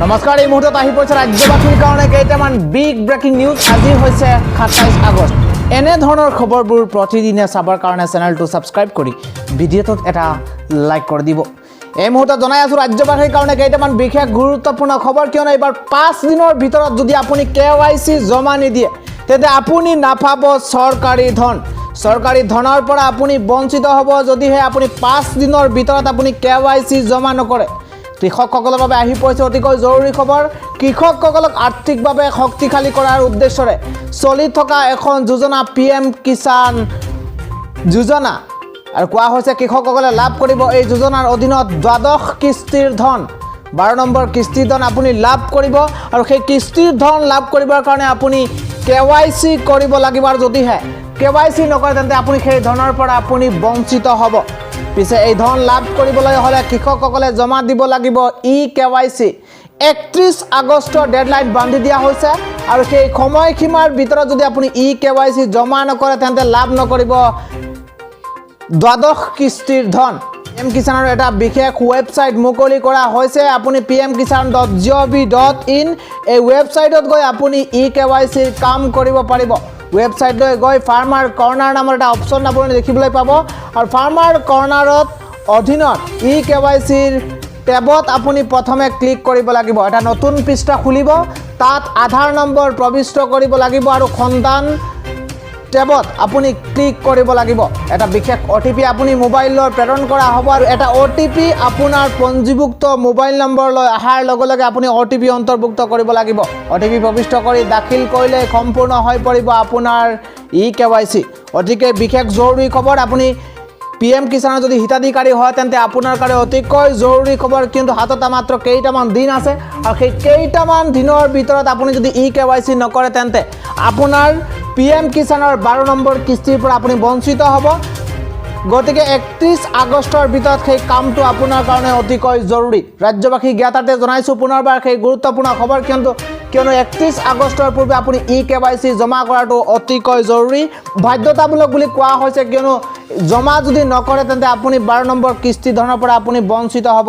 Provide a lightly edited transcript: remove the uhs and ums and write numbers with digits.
নমস্কাৰ এই মুহূৰ্তত আহি পৰিছে ৰাজ্যবাসীৰ কাৰণে কেইটামান বিগ ব্ৰেকিং নিউজ আজি হৈছে 27 আগষ্ট এনে ধৰণৰ খবৰবোৰ প্ৰতিদিনে চাবৰ কাৰণে চেনেলটো সাবস্ক্ৰাইব কৰি ভিডিঅ'টোত এটা লাইক কৰি দিব এই মুহূৰ্তত জনাই আছো ৰাজ্যবাসীৰ কাৰণে কেইটামান বিশেষ গুৰুত্বপূৰ্ণ খবৰ কিয়নো এবাৰ 5 দিনৰ ভিতৰত যদি আপুনি কেৱাইসি জমা নিদিয়ে তেন্তে আপুনি নাপাব চৰকাৰী ধনৰ পৰা আপুনি বঞ্চিত হ'ব যদিহে আপুনি 5 দিনৰ ভিতৰত আপুনি কেৱাইসি জমা নকৰে কৃষকসকলৰ বাবে আহি পৰিছে অতিকৈ জৰুৰী খবৰ কৃষকসকলক আৰ্থিকভাৱে শক্তিশালী কৰাৰ উদ্দেশ্যৰে চলি থকা এখন যোজনা পিএম কিষাণ যোজনা আৰু কোৱা হৈছে কৃষকসকলে লাভ কৰিব এই যোজনাৰ অধীনত দ্বাদশ কিস্তিৰ ধন 12 নম্বৰ কিস্তিৰ ধন আপুনি লাভ কৰিব আৰু সেই কিস্তিৰ ধন লাভ কৰিবৰ কাৰণে আপুনি কেৱাইসি কৰিব লাগিব আৰু যদিহে কেৱাইসি নকৰে তেন্তে আপুনি সেই ধনৰ পৰা আপুনি বঞ্চিত হ'ব পিছে এই ধন লাভ কৰিবলৈ হলে কৃষকসকলে জমা দিব লাগিব কেৱাইসি 31 আগষ্টৰ ডেডলাইন বান্ধি দিয়া হৈছে আৰু সেই সময়সীমাৰ ভিতৰত যদি আপুনি কেৱাইসি জমা নকৰে তেন্তে লাভ নকৰিব দ্বাদশ কিস্তিৰ ধন পিএম কিষাণৰ এটা বিশেষ ওয়েবসাইট মুকলি কৰা হৈছে আপুনি pmkisan.gov.in এই ওয়েবসাইটত গৈ আপুনি কেৱাইসিৰ কাম কৰিব পাৰিব ওয়েবসাইটলৈ গৈ ফাৰ্মাৰ কৰ্নাৰ নামৰ এটা অপচন আপুনি দেখিবলৈ পাব আৰু ফাৰ্মাৰ কৰ্নাৰত অধীনত কেৱাইসিৰ টেবত আপুনি প্ৰথমে ক্লিক কৰিব লাগিব এটা নতুন পৃষ্ঠা খুলিব তাত আধাৰ নম্বৰ প্ৰবিষ্ট কৰিব লাগিব আৰু খন্দান টেবত আপুনি ক্লিক কৰিব লাগিব এটা বিশেষ ওটিপি আপুনি মোবাইলৰ প্ৰেৰণ কৰা হ'ব আৰু এটা ওটিপি আপোনাৰ পঞ্জীভুক্ত মোবাইল নম্বৰলৈ আহাৰ লগে লগে আপুনি ওটিপি অন্তৰ্ভুক্ত কৰিব লাগিব ওটিপি প্ৰবিষ্ট কৰি দাখিল কৰিলে সম্পূৰ্ণ হৈ পৰিব আপোনাৰ কেৱাইসি অতিকে বিশেষ জৰুৰী খবৰ আপুনি পিএম কিষাণৰ যদি হিতাধিকাৰী হয় তেন্তে আপোনাৰ কাৰণে অতিকৈ জৰুৰী খবৰ কিন্তু হাতত মাত্ৰ কেইটামান দিন আছে আৰু সেই কেইটামান দিনৰ ভিতৰত আপুনি যদি কেৱাইসি নকৰে তেন্তে আপোনাৰ পিএম কিষাণৰ 12 নম্বৰ কিস্তিৰ পৰা আপুনি বঞ্চিত হ'ব গতিকে 31 আগষ্টৰ ভিতৰত সেই কামটো আপোনাৰ কাৰণে অতিকৈ জৰুৰী ৰাজ্যবাসী জ্ঞাতাতে জনাইছো পুনৰবাৰ সেই গুৰুত্বপূৰ্ণ খবৰ কিয়নো 31 আগষ্টৰ পূৰ্বে আপুনি কেৱাইসি জমা কৰাটো অতিকৈ জৰুৰী বাধ্যতামূলক বুলি কোৱা হৈছে কিয়নো জমা যদি নকৰে তেন্তে আপুনি 12 নম্বৰ কিস্তি ধনৰ পৰা আপুনি বঞ্চিত হ'ব